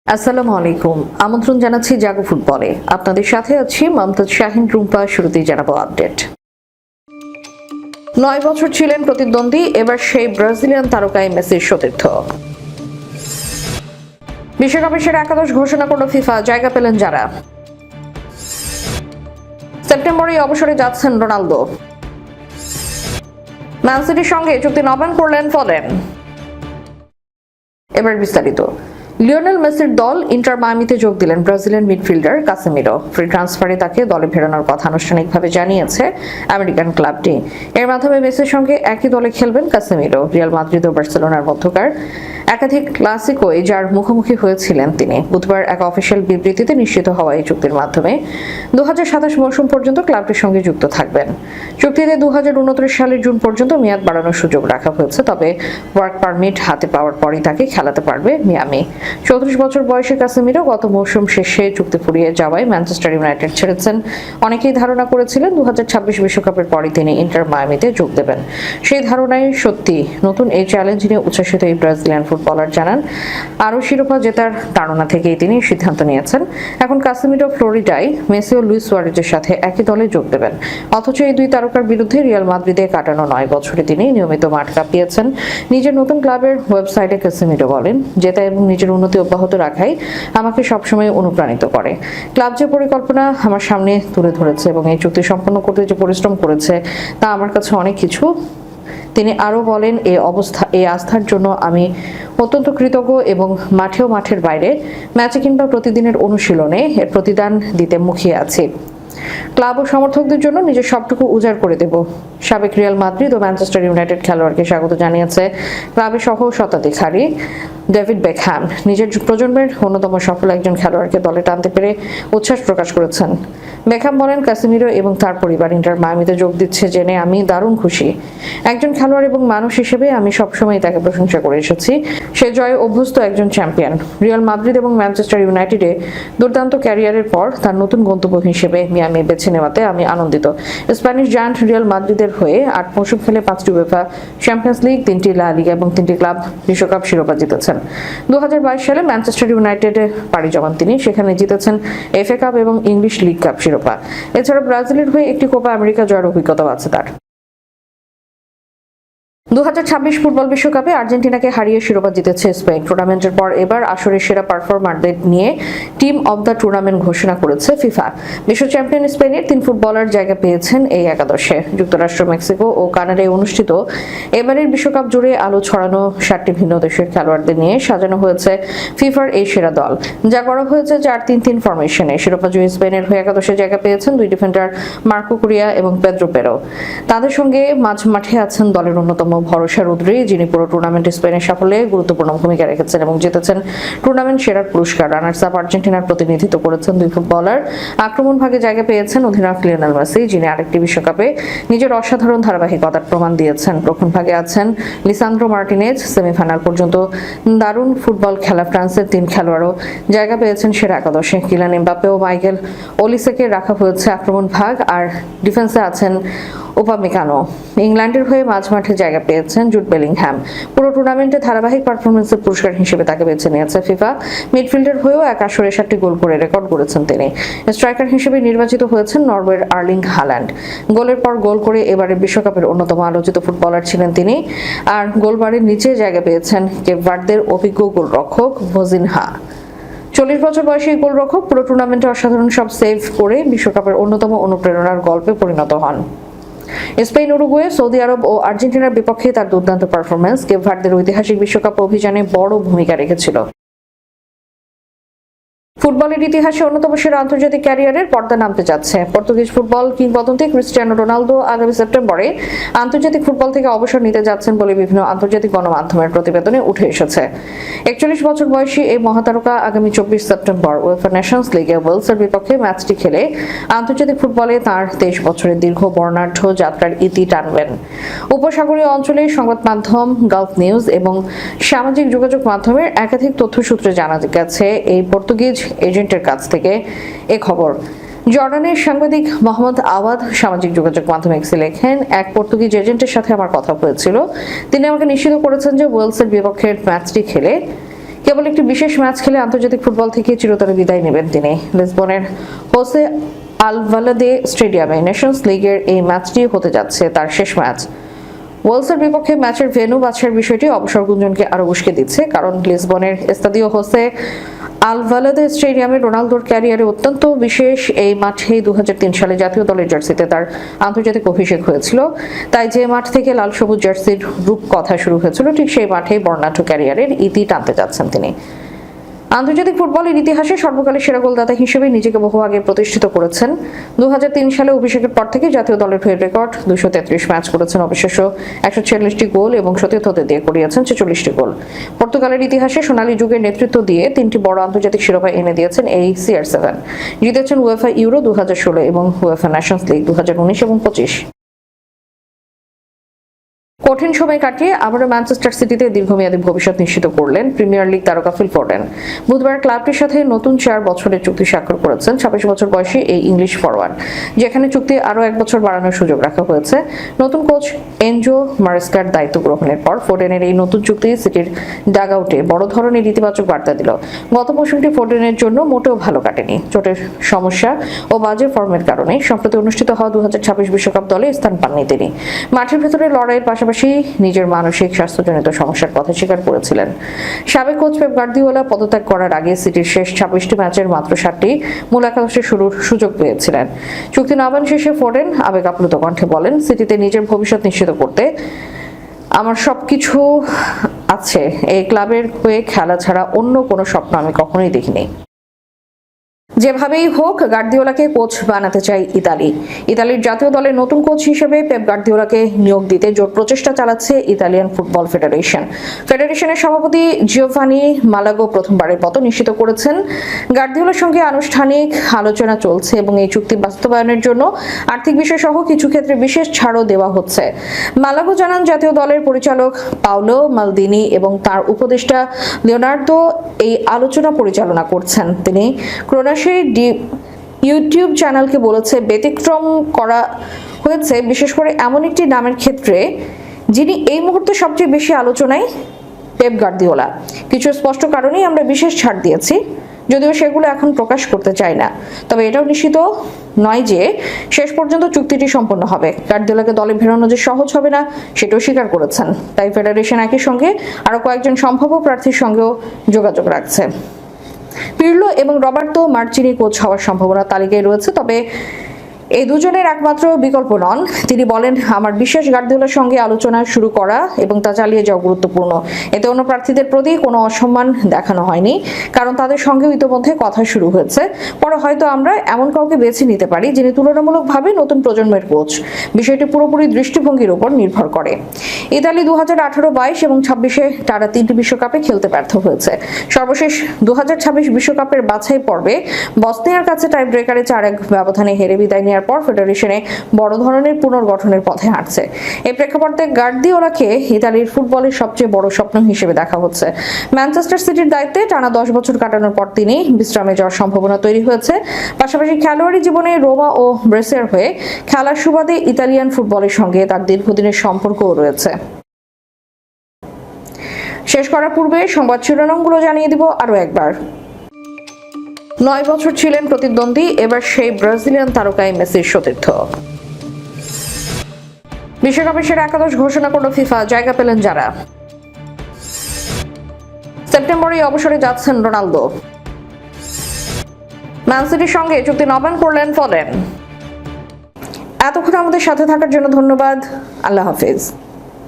আসসালামু আলাইকুম। আমন্ত্রণ জানাচ্ছি জাগো ফুটবলে। আপনাদের সাথে আছি মমতাজ শাহিন রুম্পা। শুরুতেই জানাবো আপডেট। 9 বছর ছিলেন প্রতিদ্বন্দ্বী, এবার সেই ব্রাজিলিয়ান তারকাই মেসির সতীর্থ। বিশ্বকাপের সেরা একাদশ ঘোষণা করল ফিফা, জায়গা পেলেন যারা। সেপ্টেম্বরে অবসরে যাচ্ছেন রোনালদো। ম্যান সিটির সঙ্গে চুক্তি নবায়ন করলেন ফলেন। এবার বিস্তারিত। লিওনেল মেসির দল ইন্টার মায়ামিতে যোগ দিলেন ব্রাজিলিয়ান মিডফিল্ডার কাসেমিরো। ফ্রি ট্রান্সফারে তাকে দলে ফেরানোর কথা আনুষ্ঠানিকভাবে জানিয়েছে আমেরিকান ক্লাবটি। এর মাধ্যমে মেসির সঙ্গে একই দলে খেলবেন কাসেমিরো। রিয়াল মাদ্রিদ ও বার্সেলোনার মধ্যকার একাধিক ক্লাসিকোয় যার মুখোমুখি হয়েছিলেন তিনি। বুধবার এক অফিসিয়াল বিবৃতিতে নিশ্চিত হওয়া এই চুক্তির মাধ্যমে 2027 মৌসুম পর্যন্ত ক্লাবটির সঙ্গে যুক্ত থাকবেন। চুক্তিতে 2029 সালের জুন পর্যন্ত মেয়াদ বাড়ানোর সুযোগ রাখা হয়েছে, তবে ওয়ার্ক পারমিট হাতে পাওয়ার পরই তাকে খেলাতে পারবে মিয়ামি। 34 বছর বয়সী কাসেমিরো গত মৌসুম শেষে চুক্তি ফুরিয়ে যাওয়ায় ম্যানচেস্টার ইউনাইটেড ছেড়েছেন। অনেকেই ধারণা করেছিলেন 2026 বিশ্বকাপের পরই তিনি ইন্টার মায়ামিতে যোগ দেবেন। সেই ধারণাই সত্যি। নতুন এই চ্যালেঞ্জ নিয়ে উচ্ছ্বসিত এই ব্রাজিলিয়ান ফুটবলার জানান, আরও শিরোপা জেতার তাড়না থেকেই তিনি সিদ্ধান্ত নিয়েছেন। এখন কাসেমিরো ফ্লোরিডায় মেসি ও লুইস সুয়ারেজের সাথে একই দলে যোগ দেবেন। অথচ এই দুই তারকার বিরুদ্ধে রিয়াল মাদ্রিদে কাটানো 9 বছরে তিনি নিয়মিত মাঠ কাঁপিয়েছেন। নিজের নতুন ক্লাবের ওয়েবসাইটে কাসেমিরো বলেন, জেতা এবং নিজের উন্নতি অব্যাহত রাখাই আমাকে সবসময় অনুপ্রাণিত করে। ক্লাব যে পরিকল্পনা আমার সামনে তুলে ধরেছে এবং এই চুক্তি সম্পন্ন করতে যে পরিশ্রম করেছে তা আমার কাছে অনেক কিছু। তিনি আরও বলেন, এই আস্থার জন্য আমি অত্যন্ত কৃতজ্ঞ এবং মাঠের বাইরে ম্যাচে কিংবা প্রতিদিনের অনুশীলনে এর প্রতিদান দিতে মুখিয়ে আছি। ক্লাব ও সমর্থকদের জন্য নিজের সবটুকু উজাড় করে দেব। সাবেক রিয়াল মাদ্রিদ ও ম্যানচেস্টার ইউনাইটেড খেলোয়াড়কে স্বাগত জানিয়েছে ক্লাবের সহ শতাধিকারী ডেভিড বেকহ্যাম। নিজের প্রজন্মের অন্যতম সফল একজন খেলোয়াড়কে দলে টানতে পেরে উচ্ছ্বাস প্রকাশ করেছেন। বেকহ্যাম বলেন, কাসেমিরো এবং তার পরিবার ইন্টার মায়ামিতে যোগ দিচ্ছে জেনে আমি দারুণ খুশি। একজন খেলোয়াড় এবং মানুষ হিসেবে আমি সবসময় তাকে প্রশংসা করে এসেছি। সে জয়ে অভ্যস্ত একজন চ্যাম্পিয়ন। রিয়াল মাদ্রিদ এবং ম্যানচেস্টার ইউনাইটেডে দুর্দান্ত ক্যারিয়ারের পর তার নতুন গন্তব্য হিসেবে মিয়ামি বেছে নেওয়াতে আমি আনন্দিত। স্প্যানিশ জায়ান্ট রিয়াল মাদ্রিদের হয়ে 8 মৌসুম খেলে 5টি উয়েফা চ্যাম্পিয়ন্স লিগ, 3টি লা লিগা এবং 3টি ক্লাব বিশ্বকাপ শিরোপা জিতেছেন। 2022 সালে ম্যানচেস্টার ইউনাইটেডে পাড়ি জমান তিনি। সেখানে জিতেছেন এফএ কাপ এবং ইংলিশ লিগ কাপ শিরোপা। এছাড়া ব্রাজিলের হয়ে একটি কোপা আমেরিকা জয়ের অভিজ্ঞতাও আছে তার। 2026 ফুটবল বিশ্বকাপে আর্জেন্টিনাকে হারিয়ে শিরোপা জিতেছে স্পেন। টুর্নামেন্টের পর এবার আসরের সেরা পারফরমারদের নিয়ে টিম অব দ্য টুর্নামেন্ট ঘোষণা করেছে ফিফা। বিশ্ব চ্যাম্পিয়ন স্পেনের 3 ফুটবলার জায়গা পেয়েছেন এই একাদশে। যুক্তরাষ্ট্র, মেক্সিকো ও কানাডায় অনুষ্ঠিত এবারের বিশ্বকাপ জুড়ে আলো ছড়ানো 7টি ভিন্ন দেশের খেলোয়াড়দের নিয়ে সাজানো হয়েছে ফিফার এই সেরা দল, যা করা হয়েছে 4-3-3 ফরমেশনে। শিরোপা জয়ী স্পেনের হয়ে একাদশে জায়গা পেয়েছেন 2 ডিফেন্ডার মার্কো কুরিয়া এবং পেদ্রো পেরো। তাদের সঙ্গে মাঠে আছেন দলের অন্যতম ভরসা রুদ্রি, যিনি পুরো টুর্নামেন্টে স্পেনের সাফল্যে গুরুত্বপূর্ণ ভূমিকা রেখেছেন এবং জিতেছেন টুর্নামেন্ট সেরার পুরস্কার। রানার্স আপ আর্জেন্টিনার প্রতিনিধিত্ব করেছেন 2 ফুটবলার। আক্রমণ ভাগে জায়গা পেয়েছেন অধিনায়ক লিওনেল মেসি, যিনি আরেকটি বিশ্বকাপে নিজের অসাধারণ ধারাবাহিকতার প্রমাণ দিয়েছেন। রক্ষণ ভাগে আছেন লিসান্দ্রো মার্টিনেজ। সেমিফাইনাল পর্যন্ত দারুণ ফুটবল খেলা ফ্রান্সের 3 খেলোয়াড়ও জায়গা পেয়েছেন সেরা একাদশে। কিলিয়ান এমবাপ্পে ও মাইকেল ওলিসেকে রাখা হয়েছে আক্রমণ ভাগ, আর ডিফেন্সে আছেন উপামেকানো। ইংল্যান্ডের হয়ে মাঝমাঠে জায়গা পেয়েছেন জুড বেলিংহ্যাম। পুরো টুর্নামেন্টে ধারাবাহিক পারফরমেন্সের পুরস্কার হিসেবে তাকে বেছে নিয়েছে ফিফা। মিডফিল্ডার হয়েও এক আসরে 7টি গোল করে রেকর্ড করেছেন তিনি। স্ট্রাইকার হিসেবে নির্বাচিত হয়েছেন নরওয়ের আর্লিং হাল্যান্ড। গোলের পর গোল করে এবারের বিশ্বকাপের অন্যতম আলোচিত ফুটবলার ছিলেন তিনি। আর গোলবারের নিচে জায়গা পেয়েছেন কেপ ভার্দের অভিজ্ঞ গোলরক্ষক ভোজিনহা। 40 বছর বয়সী গোলরক্ষক পুরো টুর্নামেন্টে অসাধারণ সব সেভ করে বিশ্বকাপের অন্যতম অনুপ্রেরণার গল্পে পরিণত হন। স্পেন, উরুগুয়ে, সৌদি আরব ও আর্জেন্টিনার বিপক্ষে তার দুর্দান্ত পারফরমেন্স কেপ ভার্দের ঐতিহাসিক বিশ্বকাপ অভিযানে বড় ভূমিকা রেখেছিল। ফুটবলের ইতিহাসে অন্যতম সেরা আন্তর্জাতিক ক্যারিয়ারের পর্দা নামতে যাচ্ছে। পর্তুগিজ ফুটবল কিংবদন্তি ক্রিস্টিয়ানো রোনালদো আগামী সেপ্টেম্বরে আন্তর্জাতিক ফুটবল থেকে অবসর নিতে যাচ্ছেন বলে বিভিন্ন আন্তর্জাতিক গণমাধ্যমের প্রতিবেদনে উঠে এসেছে। 41 বছর বয়সী এই মহাতারকা আগামী 24 সেপ্টেম্বর উয়েফা নেশনস লিগে ওয়েলসের বিপক্ষে ম্যাচটি খেলে আন্তর্জাতিক ফুটবলে তাঁর 23 বছরের দীর্ঘ বর্ণাঢ্য যাত্রার ইতি টানবেন। উপসাগরীয় অঞ্চলের সংবাদ মাধ্যম গালফ নিউজ এবং সামাজিক যোগাযোগ মাধ্যমের একাধিক তথ্যসূত্রে জানা গেছে এই পর্তুগিজ এজেন্টের কাছ থেকে এ খবর। জর্ডানের সাংবাদিক মোহাম্মদ আওয়াদ সামাজিক যোগাযোগ মাধ্যমে এক্সে লেখেন, এক পর্তুগিজ এজেন্টের সাথে আমার কথা হয়েছিল। তিনি আমাকে নিশ্চিত করেছেন যে ওয়েলসের বিপক্ষের ম্যাচটি খেলে কেবল একটি বিশেষ ম্যাচ খেলে আন্তর্জাতিক ফুটবল থেকে চিরতরে বিদায় নেবেন তিনি। লিসবনের হোসে আলভালাদে স্টেডিয়ামে নেশনস লিগের এই ম্যাচটি হতে যাচ্ছে তার শেষ ম্যাচ। ওয়েলসের বিপক্ষে ম্যাচের ভেন্যু বাছাইয়ের বিষয়টি অবসর গুঞ্জনকে আরো উস্কে দিচ্ছে, কারণ লিসবনের এস্তাদিও হোসে আলভালাদে স্টেডিয়ামে রোনালদোর ক্যারিয়ারে অত্যন্ত বিশেষ এই মাঠেই 2003 সালে জাতীয় দলের জার্সিতে তার আন্তর্জাতিক অভিষেক হয়েছিল। তাই যে মাঠ থেকে লাল সবুজ জার্সির রূপকথা শুরু হয়েছিল, ঠিক সেই মাঠেই বর্ণাঢ্য ক্যারিয়ারের ইতি টানতে যাচ্ছেন তিনি। আন্তর্জাতিক ফুটবলের ইতিহাসে সর্বকালের সেরা গোলদাতা হিসেবে নিজেকে বহু আগে প্রতিষ্ঠিত করেছেন। 2003 সালে অভিষেকের পর থেকে জাতীয় দলের হয়ে রেকর্ড 233 ম্যাচ করেছেন, অবশেষ 146টি গোল এবং সতীর্থদের দিয়ে করিয়েছেন 46টি গোল। পর্তুগালের ইতিহাসে সোনালী যুগের নেতৃত্ব দিয়ে 3টি বড় আন্তর্জাতিক শিরোপা এনে দিয়েছেন এই CR7। জিতেছেন UEFA ইউরো 2016 এবং UEFA নেশনস লিগ 2019 এবং 25। কঠিন সময় কাটিয়ে আবারও ম্যানচেস্টার সিটিতে দীর্ঘমেয়াদী ভবিষ্যৎ নিশ্চিত করলেন প্রিমিয়ার লিগ তারকা ফিল ফোডেন। বুধবার ক্লাবটির সাথে নতুন 4 বছরের চুক্তি স্বাক্ষর করেছেন 26 বছর বয়সী এই ইংলিশ ফরওয়ার্ড, যেখানে চুক্তি আরও 1 বছর বাড়ানোর সুযোগ রাখা হয়েছে। নতুন কোচ এনজো মারেস্কার দায়িত্ব গ্রহণের পর ফোডেনের এই নতুন চুক্তি সিটির ডাগআউটে বড় ধরনের ইতিবাচক বার্তা দিল। গত মৌসুমটি ফোডেনের জন্য মোটেও ভালো কাটেনি। চোটের সমস্যা ও বাজে ফর্মের কারণে সম্প্রতি অনুষ্ঠিত হওয়া 2026 বিশ্বকাপ দলে স্থান পাননি তিনি। মাঠের ভেতরে লড়াইয়ের পাশাপাশি নিজের মানসিক স্বাস্থ্যজনিত সমস্যার কথা স্বীকার করেছিলেন। সাবেক কোচ পেপ গার্দিওলা পদত্যাগ করার আগে সিটির শেষ 26টি ম্যাচের মাত্র 7টি মূল একাদশে শুরুর সুযোগ পেয়েছিলেন। চুক্তি নবায়ন শেষে ফোডেন আবেগ আপ্লুত কণ্ঠে বলেন, সিটিতে নিজের ভবিষ্যৎ নিশ্চিত করতে আমার সবকিছু আছে। এই ক্লাবের হয়ে খেলা ছাড়া অন্য কোনো স্বপ্ন আমি কখনোই দেখিনি। যেভাবেই হোক গার্দিওলাকে কোচ বানাতে চাই ইতালি। ইতালির জাতীয় দলের নতুন কোচ হিসেবে পেপ গার্দিওলাকে নিয়োগ দিতে জোর প্রচেষ্টা চালাচ্ছে ইতালিয়ান ফুটবল ফেডারেশন। ফেডারেশনের সভাপতি জিওভানি মালাগো প্রথমবারের মতো নিশ্চিত করেছেন গার্দিওলার সঙ্গে আনুষ্ঠানিক আলোচনা চলছে এবং এই চুক্তি বাস্তবায়নের জন্য আর্থিক বিষয় সহ কিছু ক্ষেত্রে বিশেষ ছাড়ও দেওয়া হচ্ছে। মালাগো জানান, জাতীয় দলের পরিচালক পাওলো মালদিনি এবং তার উপদেষ্টা লিওনার্দো এই আলোচনা পরিচালনা করছেন। তিনি ক্রোনাশে ইউটিউব চ্যানেলকে বলেছে, ব্যতিক্রম করা হয়েছে বিশেষ করে এমন একটি নামের ক্ষেত্রে যিনি এই মুহূর্তে সবচেয়ে বেশি আলোচনায়, পেপ গার্দিওলা। কিছু স্পষ্ট কারণেই আমরা বিশেষ ছাড় দিয়েছি, যদিও সেগুলো এখন প্রকাশ করতে চাই না। তবে এটাও নিশ্চিত নয় যে শেষ পর্যন্ত চুক্তিটি সম্পন্ন হবে। গার্দিওলাকে দলে ফেরানো যে সহজ হবে না সেটাও স্বীকার করেছেন। তাই ফেডারেশন একই সঙ্গে আরো কয়েকজন সম্ভাব্য প্রার্থীর সঙ্গেও যোগাযোগ রাখছে। পিরলো এবং রবার্তো মার্চিনি কোচ হওয়ার সম্ভাবনা তালিকায় রয়েছে, তবে এই দুজনের একমাত্র বিকল্প নন। তিনি বলেন, আমার বিশ্বাস গার্দিওলার সঙ্গে আলোচনা শুরু করা এবং তা চালিয়ে যাওয়া গুরুত্বপূর্ণ। এতে অন্য প্রার্থীদের প্রতি কোনো অসম্মান দেখানো হয়নি, কারণ তাদের সঙ্গে ইতিমধ্যে কথা শুরু হয়েছে। পরে হয়তো আমরা এমন কাউকে বেছে নিতে পারি যিনি তুলনামূলকভাবে নতুন প্রজন্মের কোচ। বিষয়টি পুরোপুরি দৃষ্টিভঙ্গির উপর নির্ভর করে। ইতালি 2018, 22 এবং 26-এ টানা 3টি বিশ্বকাপে খেলতে ব্যর্থ হয়েছে। সর্বশেষ 2026 বিশ্বকাপের বাছাই পর্বে বসনিয়ার কাছে টাই ব্রেকারে 4-1 ব্যবধানে হেরে বিদায় নেওয়ার পর ফেডারেশনে বড় ধরনের পুনর্গঠনের পথে হাঁটছে। এই প্রেক্ষাপটে গার্দিওলাকে ইতালির ফুটবলের সবচেয়ে বড় স্বপ্ন হিসেবে দেখা হচ্ছে। ম্যানচেস্টার সিটির দায়িত্বে টানা 10 বছর কাটানোর পর তিনি বিশ্রামে যাওয়ার সম্ভাবনা তৈরি হয়েছে। পাশাপাশি খেলোয়াড়ি জীবনে রোমা ও ব্রেসিয়ার হয়ে খেলার সুবাদে ইতালিয়ান ফুটবলের সঙ্গে তার দীর্ঘদিনের সম্পর্কও রয়েছে। শেষ করার পূর্বে সংবাদ শিরোনামগুলো জানিয়ে দিব আরো একবার। 9 বছর ছিলেন প্রতিদ্বন্দ্বী, এবার সেই ব্রাজিলিয়ান তারকাই মেসির সতীর্থ। বিশ্বকাপের সেরা একাদশ ঘোষণা করল ফিফা, জায়গা পেলেন যারা। সেপ্টেম্বরে অবসরে যাচ্ছেন রোনালদো। ম্যান সিটির সঙ্গে চুক্তি নবায়ন করলেন ফোডেন। এতক্ষণ আমাদের সাথে থাকার জন্য ধন্যবাদ। আল্লাহ হাফেজ।